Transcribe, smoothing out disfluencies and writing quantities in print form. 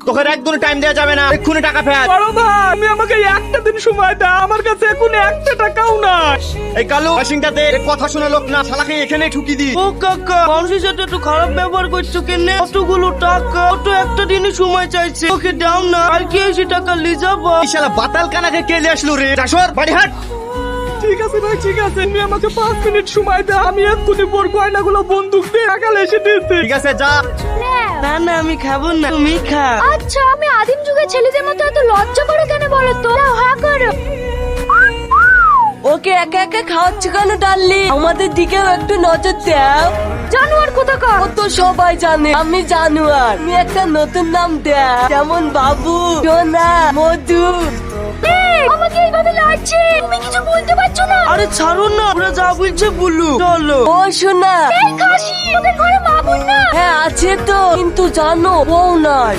তোকে একদম টাইম দেওয়া যাবে না, এক্ষুনি টাকা ফের। বড় ভাই আমি আমাকে একটা দিন সময় দাও, আমার কাছে এখন একটা টাকাও নাই। এই কালু ওয়াশিংটাতে কথা শুনে লোক না, শালাকে এখানেই ঠুকি দি। ও কাকা মানুষের সাথে একটু খারাপ ব্যবহার করছো কেন? কতগুলো টাকা, কত একটা দিনই সময় চাইছে, ওকে দাও না, কালকে এসে টাকা নিয়ে যাবো। এই শালা বাতাল কানাকে কে দিয়ে আসলো রে? আসর বাড়ি হাট। ঠিক আছে ভাই ঠিক আছে, তুমি আমাকে 5 মিনিট সময় দাও, আমি এক্ষুনি পর গয়নাগুলো বন্দুক দিয়ে সকালে এসে দিচ্ছি। ঠিক আছে যা। না না আমি খাবো না, তুমি খা। আচ্ছা আমি আদিম যুগের ছেলেদের মতো এত লজ্জা করে কেন বলো তো? হ্যাঁ করো। ওকে একা একা খাওয়াচ্ছ কেন ডার্লি? আমাদের দিকেও একটু নজর দাও। জানোয়ার কোথাকার। ও তো সবাই জানে আমি জানোয়ার। তুমি একটা নতুন নাম দাও, যেমন বাবু, সোনা, মধু। এই, আমাকে এইভাবে লাগছে, তুমি কিছু বলতে পারছো না? আরে ছাড়ো না, ওরা যা বলছে বলু, চলো। ও সোনা, এই খাসি, ওদের ঘরে মা বোন না। হ্যাঁ আছে তো, কিন্তু জানো বউ নাই।